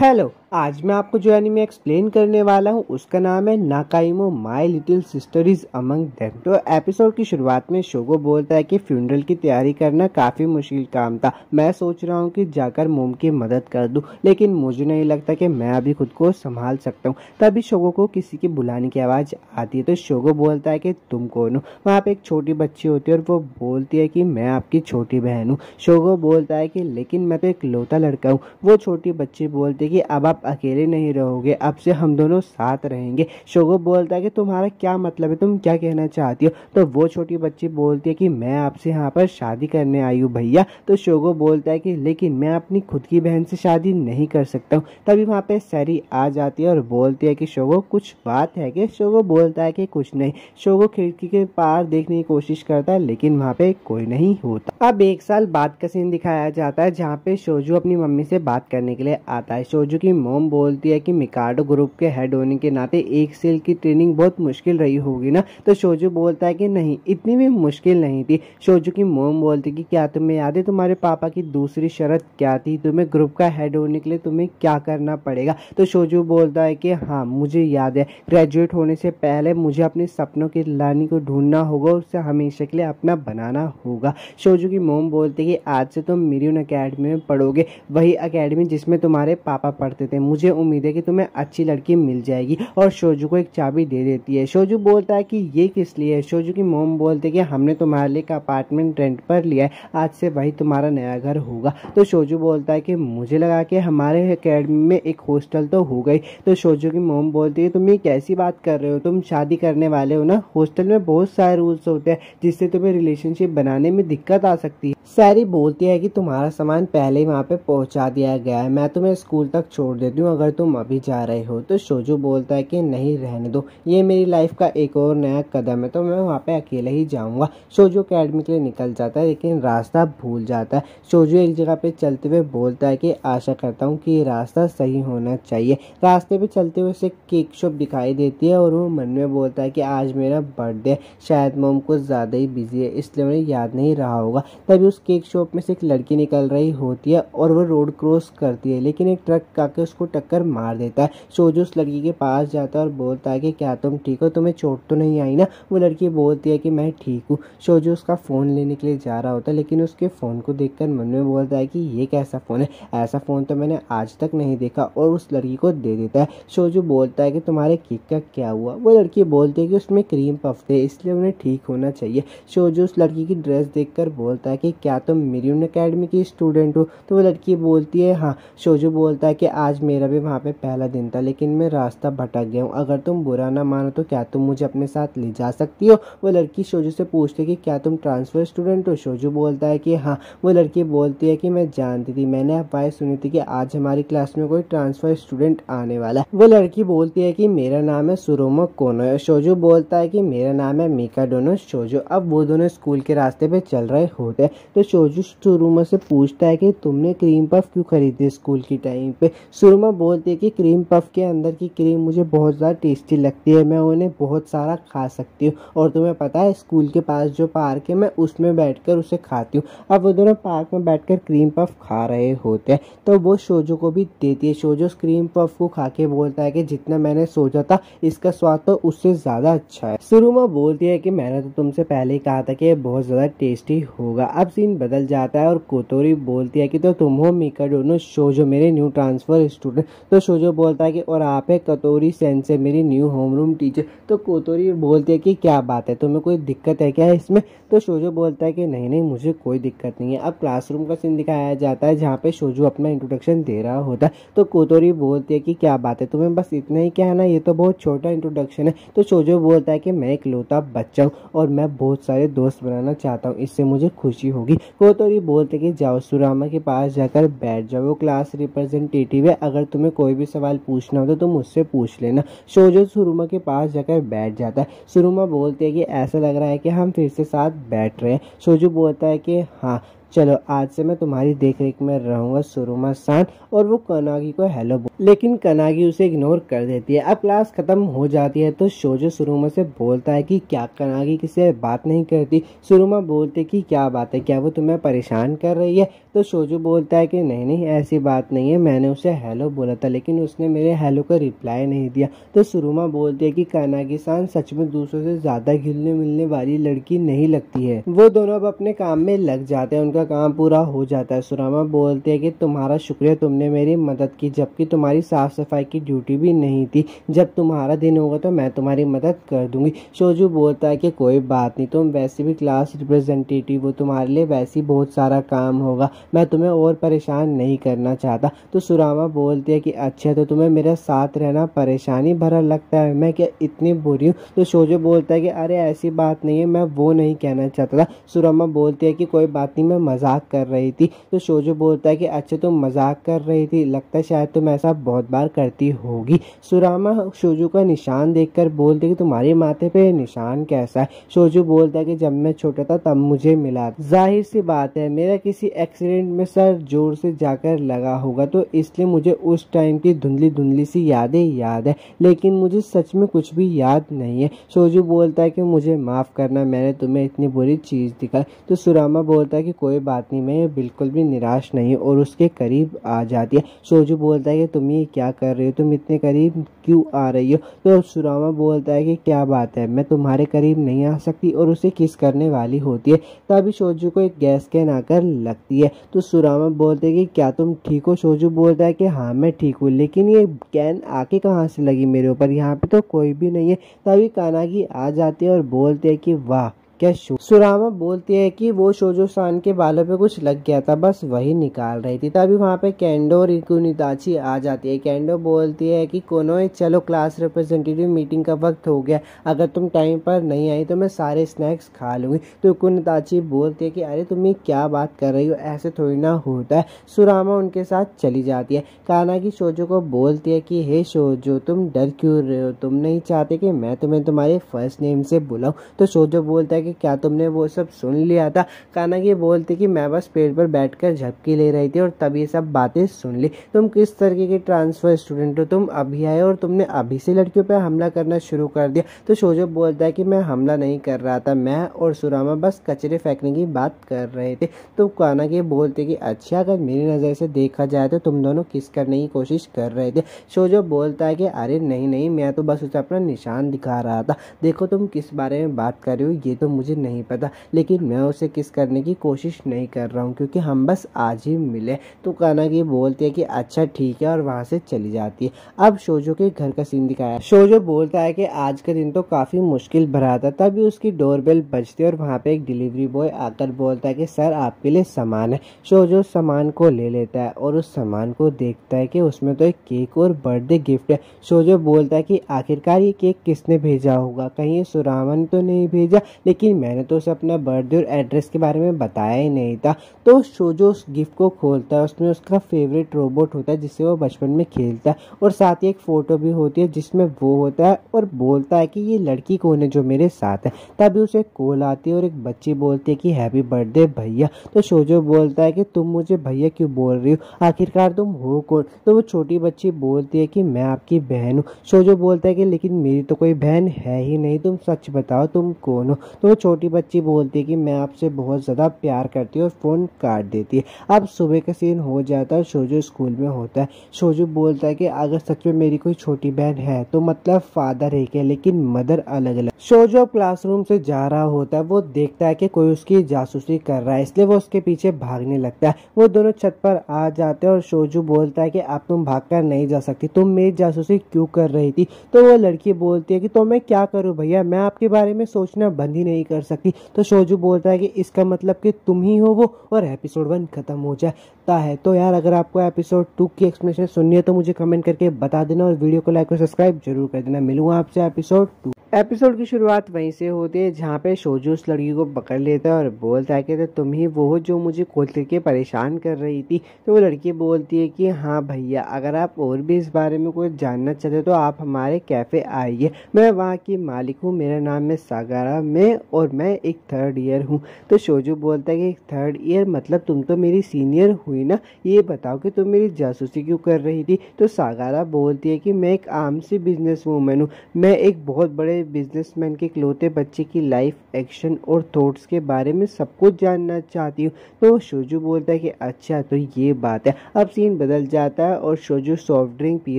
Hello, आज मैं आपको जो एनीमे एक्सप्लेन करने वाला हूँ उसका नाम है Nakaimo my little sister is among them. तो एपिसोड की शुरुआत में शोगो बोलता है कि फ्यूनरल की तैयारी करना काफी मुश्किल काम था। मैं सोच रहा हूँ कि जाकर मोम की मदद कर दूं, लेकिन मुझे नहीं लगता कि मैं अभी खुद को संभाल सकता हूँ। तभी शोगो को किसी के बुलाने की आवाज आती है। तो शोगो बोलता है कि तुम कौन हो। वहाँ पे एक छोटी बच्ची होती है और वो बोलती है कि मैं आपकी छोटी बहन हूँ। शोगो बोलता है कि लेकिन मैं तो एक लौता लड़का हूँ। वो छोटी बच्ची बोलती है कि अब आप अकेले नहीं रहोगे, अब से हम दोनों साथ रहेंगे। शोगो बोलता है कि तुम्हारा क्या मतलब है, तुम क्या कहना चाहती हो। तो वो छोटी बच्ची बोलती है कि मैं आपसे यहाँ पर शादी करने आई हूँ भैया। तो शोगो बोलता है कि लेकिन मैं अपनी खुद की बहन से शादी नहीं कर सकता हूँ। तभी वहाँ पे सैरी आ जाती है और बोलती है कि शोगो कुछ बात है कि। शोगो बोलता है कि कुछ नहीं। शोगो खिड़की के पार देखने की कोशिश करता है, लेकिन वहाँ पे कोई नहीं होता। अब एक साल बाद का सीन दिखाया जाता है जहाँ पे शोजू अपनी मम्मी से बात करने के लिए आता है। शोजू की मोम बोलती है कि मिकाडो ग्रुप के हेड होने के नाते एक सेल की ट्रेनिंग बहुत मुश्किल रही होगी ना। तो शोजू बोलता है कि नहीं, इतनी भी मुश्किल नहीं थी। शोजू की मोम बोलती है कि क्या तुम्हें याद है तुम्हारे पापा की दूसरी शर्त क्या थी, तुम्हें ग्रुप का हेड होने के लिए तुम्हें क्या करना पड़ेगा। तो शोजू बोलता है कि हाँ मुझे याद है, ग्रेजुएट होने से पहले मुझे अपने सपनों की लानी को ढूंढना होगा और उसे हमेशा के लिए अपना बनाना होगा। शोजू की मोम बोलती है कि आज से तुम मिरियन एकेडमी में पढ़ोगे, वही एकेडमी जिसमें तुम्हारे पापा पढ़ते थे। मुझे उम्मीद है कि तुम्हें अच्छी लड़की मिल जाएगी। और शोजू को एक चाबी दे देती है। शोजू बोलता है कि ये किस लिए है। शोजू की मोम बोलते है कि हमने तुम्हारे लिए एक अपार्टमेंट रेंट पर लिया है, आज से वही तुम्हारा नया घर होगा। तो शोजू बोलता है कि मुझे लगा कि हमारे एकेडमी में एक हॉस्टल तो हो गई। तो शोजू की मोम बोलती है तुम ये कैसी बात कर रहे हो, तुम शादी करने वाले हो ना, हॉस्टल में बहुत सारे रूल्स होते हैं जिससे तुम्हें रिलेशनशिप बनाने में दिक्कत आ सकती है। सैरी बोलती है कि तुम्हारा सामान पहले ही वहाँ पे पहुँचा दिया गया है, मैं तुम्हें स्कूल तक छोड़ देती हूँ अगर तुम अभी जा रहे हो। तो शोजू बोलता है कि नहीं रहने दो, ये मेरी लाइफ का एक और नया कदम है, तो मैं वहाँ पे अकेले ही जाऊँगा। शोजू अकेडमी के लिए निकल जाता है, लेकिन रास्ता भूल जाता है। शोजू एक जगह पे चलते हुए बोलता है कि आशा करता हूँ कि ये रास्ता सही होना चाहिए। रास्ते पे चलते हुए उसे केक शॉप दिखाई देती है और वो मन में बोलता है कि आज मेरा बर्थडे, शायद मोम कुछ ज़्यादा ही बिजी है इसलिए उन्हें याद नहीं रहा होगा। तभी उस केक शॉप में से एक लड़की निकल रही होती है और वो रोड क्रॉस करती है, लेकिन एक ट्रक आके उसको टक्कर मार देता है। शोजू उस लड़की के पास जाता है और बोलता है कि क्या तुम ठीक हो, तुम्हें चोट तो नहीं आई ना। वो लड़की बोलती है कि मैं ठीक हूँ। शोजू उसका फ़ोन लेने के लिए जा रहा होता है, लेकिन उसके फ़ोन को देखकर मन में बोलता है कि ये कैसा फ़ोन है, ऐसा फ़ोन तो मैंने आज तक नहीं देखा, और उस लड़की को दे देता है। शोजू बोलता है कि तुम्हारे केक का क्या हुआ। वो लड़की बोलती है कि उसमें क्रीम पफ थे इसलिए उन्हें ठीक होना चाहिए। शोजू उस लड़की की ड्रेस देखकर बोलता है कि क्या तुम मिरियन एकेडमी की स्टूडेंट हो। तो वो लड़की बोलती है हाँ। शोजू बोलता है कि आज मेरा भी वहाँ पे पहला दिन था, लेकिन मैं रास्ता भटक गया हूँ, अगर तुम बुरा ना मानो तो क्या तुम मुझे अपने साथ ले जा सकती हो। वो लड़की शोजू से पूछती है कि क्या तुम ट्रांसफर स्टूडेंट हो। शोजू बोलता है कि हाँ। वो लड़की बोलती है कि मैं जानती थी, मैंने अफवाहें सुनी थी कि आज हमारी क्लास में कोई ट्रांसफर स्टूडेंट आने वाला है। वो लड़की बोलती है कि मेरा नाम है सुरोमा कोनो। शोजू बोलता है कि मेरा नाम है मिकाडो शोजू। अब वो दोनों स्कूल के रास्ते पे चल रहे होते हैं। तो शोजू सुरुमा से पूछता है कि तुमने क्रीम पफ क्यों खरीदी स्कूल की टाइम पे। सुरुमा बोलती है कि क्रीम पफ के अंदर की क्रीम मुझे बहुत ज़्यादा टेस्टी लगती है, मैं उन्हें बहुत सारा खा सकती हूँ, और तुम्हें पता है स्कूल के पास जो पार्क है मैं उसमें बैठकर उसे खाती हूँ। अब वो दोनों पार्क में बैठकर क्रीम पफ खा रहे होते हैं, तो वो शोजू को भी देती है। शोजू उस क्रीम पफ को खा के बोलता है कि जितना मैंने सोचा था इसका स्वाद तो उससे ज़्यादा अच्छा है। सुरुमा बोलती है कि मैंने तो तुमसे पहले ही कहा था कि ये बहुत ज़्यादा टेस्टी होगा। अब सीन बदल जाता है और कोतोरी बोलती है कि तो तुम हो मिकाडो शोजो, मेरे न्यू ट्रांसफर स्टूडेंट। तो शोजो बोलता है कि और आप है कतोरी सेंसे, मेरी न्यू होमरूम टीचर। तो कोतोरी बोलती है कि क्या बात है, तुम्हें कोई दिक्कत है क्या इसमें। तो शोजो बोलता है कि नहीं नहीं मुझे कोई दिक्कत नहीं है। अब क्लासरूम का सीन दिखाया जाता है जहाँ पे शोजो अपना इंट्रोडक्शन दे रहा होता है। तो कोतोरी बोलती है कि क्या बात है, तुम्हें बस इतना ही कहना, ये तो बहुत छोटा इंट्रोडक्शन है। तो शोजो बोलता है कि मैं एक लौता बच्चा हूँ और मैं बहुत सारे दोस्त बनाना चाहता हूँ, इससे मुझे खुशी होगी। कोतोरी बोलते कि जाओ सुरामा के पास जाकर बैठ जाओ, वो क्लास रिप्रेजेंटेटिव है, अगर तुम्हें कोई भी सवाल पूछना हो तो तुम उससे पूछ लेना। शोजो सुरुमा के पास जाकर बैठ जाता है। सुरुमा बोलते है कि ऐसा लग रहा है कि हम फिर से साथ बैठ रहे हैं। शोजू बोलता है कि हाँ। चलो आज से मैं तुम्हारी देखरेख में रहूंगा। सुरुमा सान और वो कनागी को हेलो लेकिन कनागी उसे इग्नोर कर देती है। अब क्लास खत्म हो जाती है तो शोजो सुरुमा से बोलता है कि क्या कनागी किसी बात नहीं करती। सुरुमा बोलते कि क्या बात है, क्या वो तुम्हें परेशान कर रही है। तो शोजो बोलता है कि नहीं नहीं ऐसी बात नहीं है, मैंने उसे हेलो बोला था लेकिन उसने मेरे हेलो का रिप्लाई नहीं दिया। तो सुरुमा बोलती है कि कनागी सान सच में दूसरों से ज्यादा घुलने मिलने वाली लड़की नहीं लगती है। वो दोनों अब अपने काम में लग जाते हैं, उनका काम पूरा हो जाता है। सुरुमा बोलते हैं कि तुम्हारा शुक्रिया, तुमने मेरी मदद की जबकि तुम्हारी साफ सफाई की ड्यूटी भी नहीं थी। जब तुम्हारा दिन होगा तो मैं तुम्हारी मदद कर दूंगी। शोजो बोलता है कि कोई बात नहीं, तुम वैसे भी क्लास रिप्रेजेंटेटिव हो, तुम्हारे लिए वैसे ही बहुत सारा काम होगा, मैं तुम्हें और परेशान नहीं करना चाहता। तो सुरुमा बोलती है कि अच्छा तो तुम्हें मेरे साथ रहना परेशानी भरा लगता है, मैं क्या इतनी बुरी हूँ। तो शोजो बोलता है कि अरे ऐसी बात नहीं है, मैं वो नहीं कहना चाहता था। सुरुमा बोलती है कि कोई बात नहीं, मैं मजाक कर रही थी। तो शोजो बोलता है कि अच्छा तुम मजाक कर रही थी, लगता है शायद तुम ऐसा बहुत बार करती होगी। सुरुमा शोजो का निशान देखकर बोलती है कि तुम्हारे माथे पे निशान कैसा है। शोजो बोलता है कि जब मैं छोटा था तब मुझे मिला, जाहिर सी बात है मेरा किसी एक्सीडेंट में सर जोर से जाकर लगा होगा तो इसलिए मुझे उस टाइम की धुंधली धुंधली सी यादें याद है, लेकिन मुझे सच में कुछ भी याद नहीं है। शोजो बोलता है कि मुझे माफ करना, मैंने तुम्हें इतनी बुरी चीज दिखाई। तो सुरुमा बोलता है कि कोई बात नहीं, मैं बिल्कुल भी निराश नहीं और उसके करीब आ जाती है। शोजो बोलता है कि तुम ये क्या कर रही हो, तुम इतने करीब क्यों आ रही हो। तो सुरुमा बोलता है कि क्या बात है, मैं तुम्हारे करीब नहीं आ सकती और उसे किस करने वाली होती है। तभी शोजो को एक गैस कैन आकर लगती है। तो सुरुमा बोलते हैं कि क्या तुम ठीक हो। शोजो बोलता है कि हाँ मैं ठीक हूँ, लेकिन ये कैन आके कहाँ से लगी मेरे ऊपर, यहाँ पे तो कोई भी नहीं है। तभी कानागी आ जाती है और बोलते हैं कि वाह क्या सुरुमा बोलती है कि वो शोजो सान के बालों पे कुछ लग गया था, बस वही निकाल रही थी। तभी वहाँ पे केंडो और कुनिताची आ जाती है। केंडो बोलती है कि कोनोए चलो क्लास रिप्रेजेंटेटिव मीटिंग का वक्त हो गया, अगर तुम टाइम पर नहीं आई तो मैं सारे स्नैक्स खा लूंगी। तो कुनिताची बोलती है कि अरे तुम ये क्या बात कर रही हो, ऐसे थोड़ी ना होता है। सुरुमा उनके साथ चली जाती है। कानागी शोजो को बोलती है कि हे शोजो तुम डर क्यों रहे हो, तुम नहीं चाहते कि मैं तुम्हें तुम्हारे फर्स्ट नेम से बुलाऊं। तो शोजो बोलता है कि क्या तुमने वो सब सुन लिया था। कानागी बोलती कि मैं बस पेड़ पर बैठकर झपकी ले रही थी और तभी सब बातें सुन ली। तुम किस तरीके के ट्रांसफर स्टूडेंट हो, तुम अभी आए और तुमने अभी से लड़कियों पर हमला करना शुरू कर दिया। तो शोजो बोलता है कि मैं हमला नहीं कर रहा था, मैं और सुरुमा बस कचरे फेंकने की बात कर रहे थे। तो कानागी बोलते कि अच्छा अगर मेरी नज़र से देखा जाए तो तुम दोनों किस करने की कोशिश कर रहे थे। शोजो बोलता है कि अरे नहीं नहीं, मैं तो बस उसे अपना निशान दिखा रहा था, देखो तुम किस बारे में बात कर रहे हो ये तो मुझे नहीं पता, लेकिन मैं उसे किस करने की कोशिश नहीं कर रहा हूँ क्योंकि हम बस आज ही मिले। तो कानागी बोलती है कि अच्छा ठीक है और वहाँ से चली जाती है। अब शोजो के घर का सीन दिखाया। शोजो बोलता है कि आज का दिन तो काफी मुश्किल भरा था। तभी उसकी डोरबेल बजती है और वहाँ पे एक डिलीवरी बॉय आकर बोलता है कि सर आपके लिए सामान है। शोजो सामान को ले लेता है और उस सामान को देखता है कि उसमें तो एक केक और बर्थडे गिफ्ट है। शोजो बोलता है कि आखिरकार ये केक किसने भेजा होगा, कहीं ये सुरुमा ने तो नहीं भेजा, लेकिन मैंने तो उसे अपना बर्थडे और एड्रेस के बारे में बताया ही नहीं था। तो शोजो उस गिफ्ट को खोलता है, उसमें उसका फेवरेट रोबोट होता है जिससे वो बचपन में खेलता है और साथ ही एक फोटो भी होती है जिसमें वो होता है और बोलता है कि ये लड़की कौन है जो मेरे साथ है। तभी उसे कॉल आती है और एक बच्ची बोलती है कि हैप्पी बर्थडे भैया। तो शोजो बोलता है कि तुम मुझे भैया क्यों बोल रही हो, आखिरकार तुम हो कौन। तो वो छोटी बच्ची बोलती है कि मैं आपकी बहन हूँ। शोजो बोलता है कि लेकिन मेरी तो कोई बहन है ही नहीं, तुम सच बताओ तुम कौन हो। तो वो छोटी बच्ची बोलती है कि मैं आपसे बहुत ज़्यादा प्यार करती हूँ और फ़ोन काट देती है। अब सुबह का सीन हो जाता है, शोजो स्कूल में होता है। शोजो बोलता है कि अगर सच में मेरी कोई छोटी बहन है तो मतलब फादर एक है लेकिन मदर अलग अलग। शोजो क्लासरूम से जा रहा होता है, वो देखता है कि कोई उसकी जासूसी कर रहा है, इसलिए वो उसके पीछे भागने लगता है। वो दोनों छत पर आ जाते हैं और शोजो बोलता है कि अब तुम भागकर नहीं जा सकती, तुम मेरी जासूसी क्यों कर रही थी। तो वो लड़की बोलती है कि तो मैं क्या करूं भैया, मैं आपके बारे में सोचना बंद ही नहीं कर सकती। तो शोजो बोलता है कि इसका मतलब कि तुम ही हो वो, और एपिसोड 1 खत्म हो जाता है। तो यार अगर आपको एपिसोड 2 की एक्सप्लेनेशन सुननी है तो मुझे कमेंट करके बता देना और वीडियो को लाइक और सब्सक्राइब जरूर कर देना। मिलूंगा आपसे एपिसोड 2। एपिसोड की शुरुआत वहीं से होती है जहाँ पे शोजू उस लड़की को पकड़ लेता है और बोलता है कि तो तुम ही वो हो जो मुझे कॉल करके परेशान कर रही थी। तो वो लड़की बोलती है कि हाँ भैया, अगर आप और भी इस बारे में कुछ जानना चाहते हो तो आप हमारे कैफ़े आइए, मैं वहाँ की मालिक हूँ, मेरा नाम है सागारा मैं और मैं एक थर्ड ईयर हूँ। तो शोजू बोलता है कि थर्ड ईयर मतलब तुम तो मेरी सीनियर हुई ना, ये बताओ कि तुम मेरी जासूसी क्यों कर रही थी। तो सागारा बोलती है कि मैं एक आम सी बिजनेस वूमेन हूँ, मैं एक बहुत बड़े बिजनेसमैन के इकलौते बच्चे की लाइफ, एक्शन और थॉट्स के बारे में सब कुछ जानना चाहती हूँ। तो शोजू बोलता है कि अच्छा तो ये बात है। अब सीन बदल जाता है और शोजू सॉफ्ट ड्रिंक पी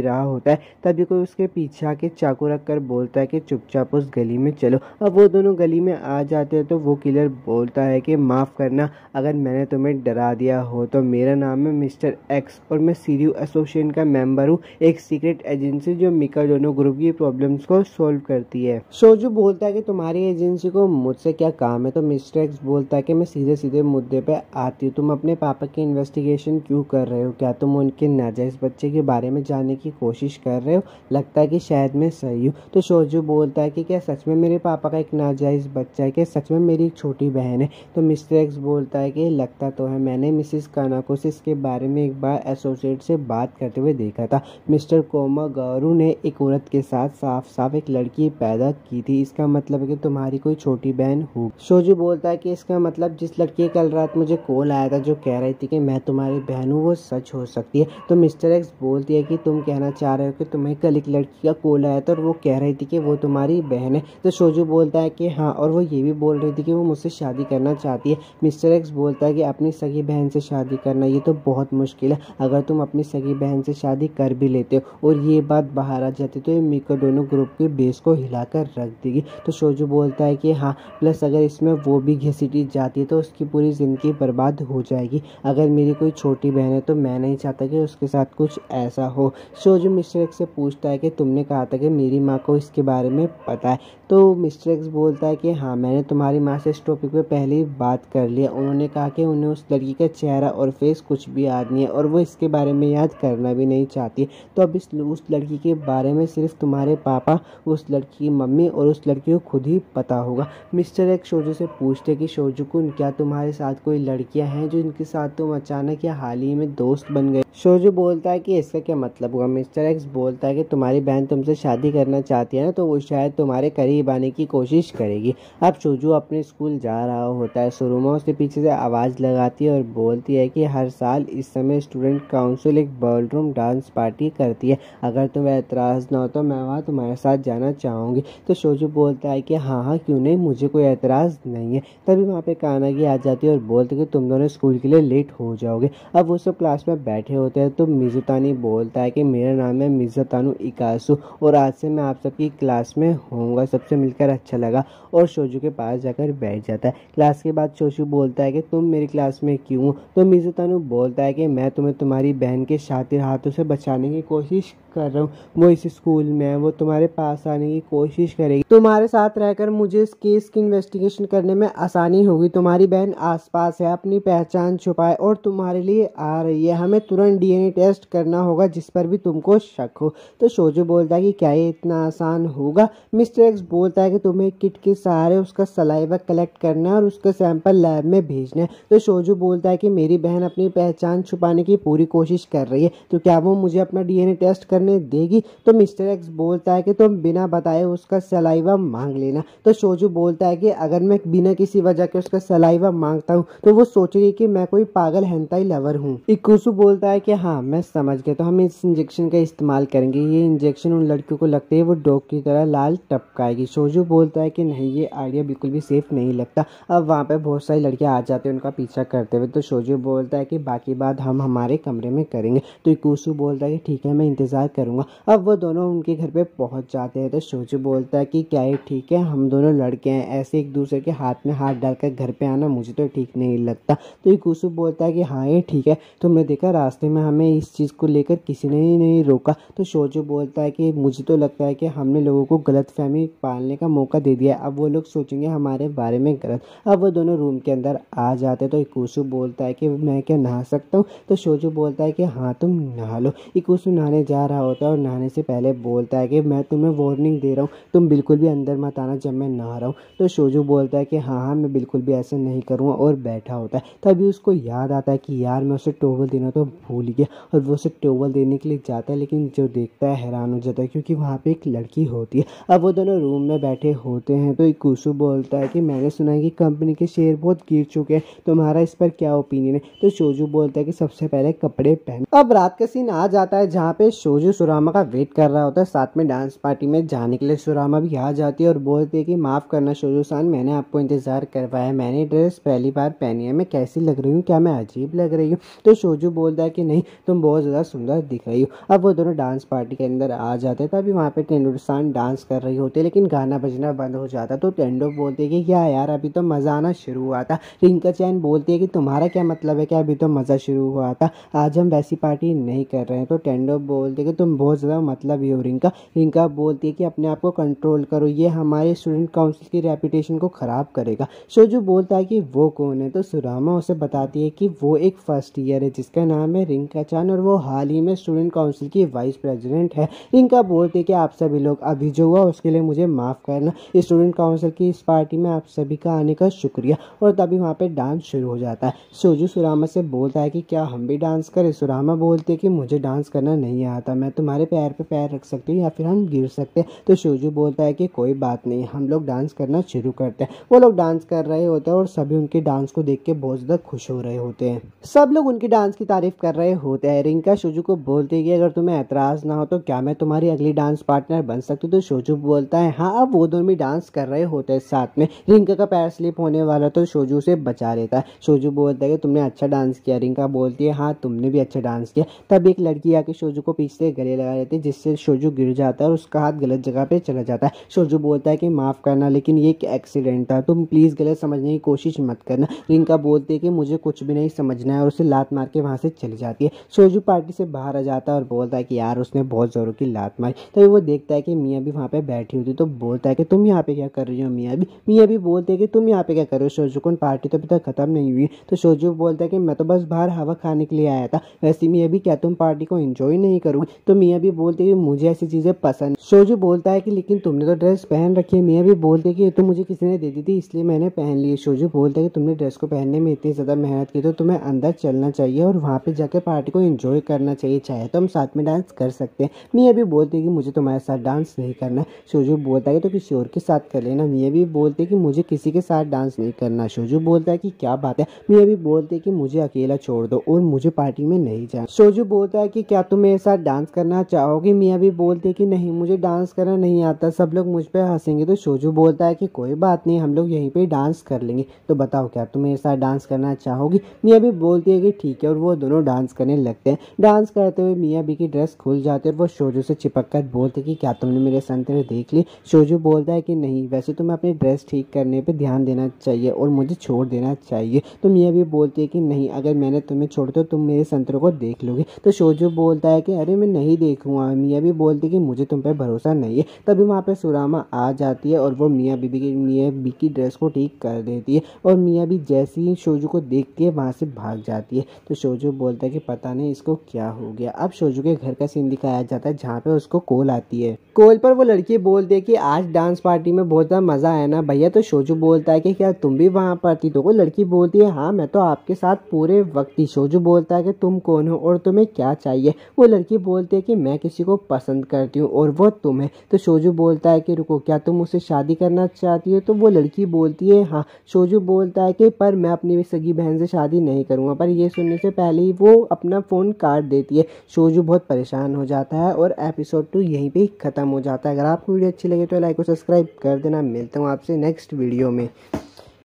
रहा होता है, तभी कोई उसके पीछे आके चाकू रख कर बोलता है कि चुपचाप उस गली में चलो। अब वो दोनों गली में आ जाते हैं तो वो किलर बोलता है कि माफ़ करना अगर मैंने तुम्हें डरा दिया हो, तो मेरा नाम है मिस्टर एक्स और मैं सीरियो एसोसिएशन का मेंबर हूँ, एक सीक्रेट एजेंसी जो मिकाडोनो ग्रुप की प्रॉब्लम्स को सॉल्व करती है। शोजू बोलता है कि तुम्हारी एजेंसी को मुझसे क्या काम है। तो मिस्टर एक्स बोलता है कि मैं सीधे सीधे मुद्दे पे आती हूँ, तुम अपने पापा की इन्वेस्टिगेशन क्यों कर रहे हो? क्या तुम उनके नाजायज बच्चे के बारे में जानने की कोशिश कर रहे हो? लगता है कि शायद मैं सही हूँ। तो शोजू बोलता है कि क्या सच में मेरे पापा का एक नाजायज बच्चा है? क्या सच में मेरी एक छोटी बहन है? तो मिस्टर एक्स बोलता है कि लगता तो है, मैंने मिसिस कानाकोसिस के बारे में एक बार एसोसिएट से बात करते हुए देखा था। मिस्टर कोमागारू ने एक औरत के साथ साफ साफ एक लड़की पैदा की थी, इसका मतलब है कि तुम्हारी कोई छोटी बहन हो। शोजू बोलता है कि इसका मतलब जिस लड़की कल रात मुझे कॉल आया था जो कह रही थी कि मैं तुम्हारी बहन हूँ वो सच हो सकती है। तो मिस्टर एक्स बोलती है कि तुम कहना चाह रहे हो कि तुम्हें कल एक लड़की का कॉल आया था और वो कह रही थी कि वो तुम्हारी बहन है। तो शोजू बोलता है कि हाँ, और वो ये भी बोल रही थी कि वो मुझसे शादी करना चाहती है। मिस्टर एक्स बोलता है कि अपनी सगी बहन से शादी करना ये तो बहुत मुश्किल है, अगर तुम अपनी सगी बहन से शादी कर भी लेते हो और ये बात बाहर आ जाती तो ये मिकाडोनो ग्रुप के बेस को हिलाकर रख देगी। तो शोजू बोलता है कि हाँ, प्लस अगर इसमें वो भी घसीटी जाती है तो उसकी पूरी ज़िंदगी बर्बाद हो जाएगी। अगर मेरी कोई छोटी बहन है तो मैं नहीं चाहता कि उसके साथ कुछ ऐसा हो। शोजू मिस्टर एक्स से पूछता है कि तुमने कहा था कि मेरी माँ को इसके बारे में पता है। तो मिस्टर एक्स बोलता है कि हाँ, मैंने तुम्हारी माँ से इस टॉपिक पे पहले ही बात कर लिया, उन्होंने कहा कि उन्हें उस लड़की का चेहरा और फेस कुछ भी याद नहीं है और वो इसके बारे में याद करना भी नहीं चाहती। तो अब उस लड़की के बारे में सिर्फ तुम्हारे पापा, उस लड़की की मम्मी और उस लड़की को खुद ही पता होगा। मिस्टर एक्स शोजू से पूछते कि शोजू कुन, क्या तुम्हारे साथ कोई लड़कियां हैं जो इनके साथ तुम अचानक या हाल ही में दोस्त बन गए? शोजू बोलता है कि इसका क्या मतलब हुआ। मिस्टर एक्स बोलता है कि तुम्हारी बहन तुमसे शादी करना चाहती है ना, तो वो शायद तुम्हारे करीब आने की कोशिश करेगी। अब शोजू अपने स्कूल जा रहा होता है, सुरुमा उसके पीछे से आवाज़ लगाती है और बोलती है कि हर साल इस समय स्टूडेंट काउंसिल एक बॉलरूम डांस पार्टी करती है, अगर तुम्हें एतराज़ ना हो तो मैं वहाँ तुम्हारे साथ जाना चाहूँगी। तो शोजू बोलता है कि हाँ हाँ क्यों नहीं, मुझे कोई एतराज़ नहीं है। तभी वहाँ पे कानागी आ जाती है और बोलती है कि तुम दोनों स्कूल के लिए लेट हो जाओगे। अब वो सब क्लास में बैठे होते हैं तो मिजुतानी बोलता है कि मेरा नाम है मिजुतानु इकासु और आज से मैं आप सबकी क्लास में होऊंगा, सबसे मिलकर अच्छा लगा, और शोजू के पास जाकर बैठ जाता है। क्लास के बाद शोजू बोलता है कि तुम मेरी क्लास में क्यों हो? तो मिजुतानु बोलता है कि मैं तुम्हें तुम्हारी बहन के शातिर हाथों से बचाने की कोशिश कर रहा हूँ, वो इस स्कूल में है, वो तुम्हारे पास आने की कोशिश करेगी, तुम्हारे साथ रहकर मुझे इस केस की इन्वेस्टिगेशन करने में आसानी होगी। तुम्हारी बहन आसपास है, अपनी पहचान छुपाए और तुम्हारे लिए आ रही है, हमें तुरंत डीएनए टेस्ट करना होगा जिस पर भी तुमको शक हो। तो शोजू बोलता है कि क्या ये इतना आसान होगा? मिस्टर एक्स बोलता है कि तुम्हें किट के सहारे उसका सलाइवा कलेक्ट करना है और उसका सैंपल लैब में भेजना है। तो शोजू बोलता है कि मेरी बहन अपनी पहचान छुपाने की पूरी कोशिश कर रही है, तो क्या वो मुझे अपना डीएनए टेस्ट करने देगी? तो मिस्टर एक्स बोलता है कि तुम बिना बताए उसका सलाइवा मांग लेना। तो शोजू बोलता है कि अगर मैं बिना किसी वजह के उसका सलाइवा मांगता हूँ तो वो सोचेगी कि मैं कोई पागल हेंताई लवर हूँ। इकुसु बोलता है कि हाँ मैं समझ गया, तो हम इस इंजेक्शन का इस्तेमाल करेंगे, ये इंजेक्शन उन लड़कियों को लगती है वो डॉग की तरह लाल टपकाएगी। शोजू बोलता है कि नहीं, ये आइडिया बिल्कुल भी सेफ नहीं लगता। अब वहाँ पे बहुत सारी लड़कियाँ आ जाती हैं उनका पीछा करते हुए। तो शोजू बोलता है कि बाकी बात हम हमारे कमरे में करेंगे। तो इकुसु बोलता है कि ठीक है, मैं इंतज़ार करूँगा। अब वो दोनों उनके घर पे पहुँच जाते हैं। तो शोजू बोलता है कि क्या ये ठीक है, हम दोनों लड़के हैं, ऐसे एक दूसरे के हाथ में हाथ डालकर घर पे आना मुझे तो ठीक नहीं लगता। तो इकुसु बोलता है कि हाँ ये ठीक है, तुमने देखा रास्ते में हमें इस चीज़ को लेकर किसी ने ही नहीं रोका। तो शोजू बोलता है कि मुझे तो लगता है कि हमने लोगों को गलतफहमी पालने का मौका दे दिया, अब वो लोग सोचेंगे हमारे बारे में गलत। अब वो दोनों रूम के अंदर आ जाते हैं। तो इकुसु बोलता है कि मैं क्या नहा सकता हूँ? तो शोजू बोलता है कि हाँ तुम नहा लो। इकुसु नहाने जा रहा होता है और नहाने से पहले बोलता है कि मैं तुम्हें वार्निंग दे रहा हूँ, तुम बिल्कुल भी अंदर मत आना जब मैं नहा रहा हूँ। तो शोजू बोलता है कि हाँ हाँ मैं बिल्कुल भी ऐसा नहीं करूँगा और बैठा होता है। तभी उसको याद आता है कि यार मैं उसे टॉवल देना तो भूल ही गया, और वो उसे टॉवल देने के लिए जाता है, लेकिन जो देखता है हैरान हो जाता है क्योंकि वहाँ पे एक लड़की होती है। अब वो दोनों रूम में बैठे होते हैं तो इकुसु बोलता है कि मैंने सुना है कि कंपनी के शेयर बहुत गिर चुके हैं, तुम्हारा इस पर क्या ओपिनियन है। तो शोजू बोलता है कि सबसे पहले कपड़े पहन। अब रात का सीन आ जाता है जहाँ पे शोजू सुरामा का वेट कर रहा होता है, साथ में डांस पार्टी में जाने के लिए सुरामा भी आ जाती है और बोलती है कि माफ करना शोजू सान, मैंने आपको इंतजार करवाया, मैंने ड्रेस पहली बार पहनी है, मैं कैसी लग रही हूँ, क्या मैं अजीब लग रही हूँ। तो शोजू बोलता है कि नहीं तुम बहुत ज़्यादा सुंदर दिख रही हो। अब वो दोनों डांस पार्टी के अंदर आ जाते हैं, तभी वहाँ पे टेंडो सान डांस कर रही होती है लेकिन गाना बजना बंद हो जाता। तो टेंडो बोलती है कि क्या यार अभी तो मज़ा आना शुरू हुआ था। रिंका चैन बोलती है कि तुम्हारा क्या मतलब है कि अभी तो मज़ा शुरू हुआ था, आज हम वैसी पार्टी नहीं कर रहे हैं। तो टेंडो बोलते कि तुम बहुत ज़्यादा मतलब ही हो रिंका। रिंका बोलती है कि अपने आप को कंट्रोल करो, ये हमारे स्टूडेंट काउंसिल की रेपुटेशन को ख़राब करेगा। शोजू बोलता है कि वो कौन है। तो सुरामा उसे बताती है कि वो एक फर्स्ट ईयर है जिसका नाम है रिंका चान और वो हाल ही में स्टूडेंट काउंसिल की वाइस प्रेसिडेंट है। रिंका बोलती है कि आप सभी लोग अभी जो हुआ उसके लिए मुझे माफ़ करना, स्टूडेंट काउंसिल की इस पार्टी में आप सभी का आने का शुक्रिया। और तभी वहाँ पे डांस शुरू हो जाता है। शोजू सुरामा से बोलता है कि क्या हम भी डांस करें। सुरामा बोलते हैं कि मुझे डांस करना नहीं आता, मैं तुम्हारे पैर पे पैर रख सकती हूँ या फिर हम गिर सकते हैं। तो शोजू बोलता है कि कोई बात नहीं, हम लोग डांस करना शुरू करते हैं। वो लोग डांस कर रहे होते हैं और सभी उनके डांस को देख के बहुत ज़्यादा खुश हो रहे होते हैं, सब लोग उनकी डांस की तारीफ कर रहे होते हैं। रिंका शोजू को बोलती है कि अगर तुम्हें एतराज़ ना हो तो क्या मैं तुम्हारी अगली डांस पार्टनर बन सकती हूँ। तो शोजू बोलता है हाँ। अब वो दोनों भी डांस कर रहे होते हैं साथ में। रिंका का पैर स्लिप होने वाला तो शोजू से बचा लेता है। शोजू बोलता है कि तुमने अच्छा डांस किया। रिंका बोलती है हाँ तुमने भी अच्छा डांस किया। तब एक लड़की आके शोजू को पीछे से गले लगा लेती है जिससे शोजू गिर जाता है और उसका हाथ गलत जगह पे चला जाता है। शोजू बोलता है कि माफ़ करना लेकिन ये एक एक्सीडेंट था, तुम प्लीज़ गलत समझने की कोशिश मत करना। रिंका बोलती है कि मुझे कुछ भी नहीं समझना है और उसे लात मार के वहाँ से चली जाती है। शोजू पार्टी से बाहर आ जाता है और बोलता है कि यार उसने बहुत ज़ोरों की लात मारी। तभी वो देखता है कि मियाँ भी वहाँ पे बैठी होती तो बोलता है कि तुम यहाँ पे क्या कर रही हो। मियाँ भी बोलते हैं कि तुम यहाँ पे क्या कर रहे हो शोजू को, पार्टी तो अभी तक खत्म नहीं हुई। तो शोजू बोलता है कि मैं तो बस बाहर हवा खाने के लिए आया था, वैसे मियाँ भी क्या तुम पार्टी को एंजॉय नहीं करोगी। तो मियाँ भी बोलते हैं कि मुझे ऐसी चीज़ें पसंद। शोजू बोलता है कि लेकिन तुमने तो ड्रेस पहन रखी है। मियाँ भी बोलते हैं कि ये तो मुझे किसी ने दे दी थी इसलिए मैंने पहन ली। शोजू बोलता है कि तुमने ड्रेस को पहनने में इतनी ज़्यादा मेहनत की तो तुम्हें अंदर चलना चाहिए और वहाँ पे जाकर पार्टी को एंजॉय करना चाहिए, चाहे तो हम साथ में डांस कर सकते हैं। मियाँ भी बोलते हैं कि मुझे तुम्हारे साथ डांस नहीं करना। शोजू बोलता है कि तो किसी और के साथ कर लेना। मियाँ भी बोलते हैं कि मुझे किसी के साथ डांस नहीं करना। शोजू बोलता है कि क्या बात है। मियाँ भी बोलते हैं कि मुझे अकेला छोड़ दो और मुझे पार्टी में नहीं जाना। शोजू बोलता है कि क्या तुम मेरे साथ डांस करना चाहोगी। मियाँ भी बोलते हैं कि नहीं मुझे डांस करना नहीं आता, सब लोग मुझ पर हंसेंगे। तो शोजू बोलता है कि कोई बात नहीं, हम लोग यहीं पे डांस कर लेंगे। तो बताओ क्या तुम मेरे साथ डांस करना चाहोगी। मियाँ भी बोलती है कि ठीक है और वो दोनों डांस करने लगते हैं। डांस करते हुए मियाँ भी की ड्रेस खुल जाती है और वो शोजू से चिपक कर बोलते कि क्या तुमने मेरे संतरे देख ली। शोजू बोलता है कि नहीं, वैसे तुम्हें अपनी ड्रेस ठीक करने पे ध्यान देना चाहिए और मुझे छोड़ देना चाहिए। तो मियाँ भी बोलती है कि नहीं, अगर मैंने तुम्हें छोड़ दो तुम मेरे संतरों को देख लोगे। तो शोजू बोलता है कि अरे मैं नहीं देखूंगा। मियाँ भी बोलती है कि मुझे तुम पे भरोसा नहीं है। तभी वहाँ पे सुरामा आ जाती है और वो मियाँ बीबी की ड्रेस को ठीक कर देती है और मियाँ भी जैसे ही शोजू को देखती है वहाँ से भाग जाती है। तो शोजू बोलता है कि पता नहीं इसको क्या हो गया। अब शोजू के घर का सीन दिखाया जाता है जहाँ पे उसको कॉल आती है। कॉल पर वो लड़की बोलती है कि आज डांस पार्टी में बहुत ज़्यादा मज़ा आया ना भैया। तो शोजू बोलता है कि क्या तुम भी वहाँ पर थी। तो वो लड़की बोलती है हाँ मैं तो आपके साथ पूरे वक्त थी। शोजू बोलता है कि तुम कौन हो और तुम्हें क्या चाहिए। वो लड़की बोलती है कि मैं किसी को पसंद करती हूँ और वो तुम है। तो शोजू बोलता है कि रुको, क्या तुम मुझसे शादी करना चाहती हो। तो वो लड़की बोलती है हाँ। शोजू बोलता है कि पर मैं अपनी सगी बहन से शादी नहीं करूँगा। पर ये सुनने से पहले ही वो अपना फ़ोन काट देती है। शोजू बहुत परेशान हो जाता है और एपिसोड 2 यहीं पे ख़त्म हो जाता है। अगर आपको वीडियो अच्छी लगे तो लाइक और सब्सक्राइब कर देना। मिलता हूँ आपसे नेक्स्ट वीडियो में।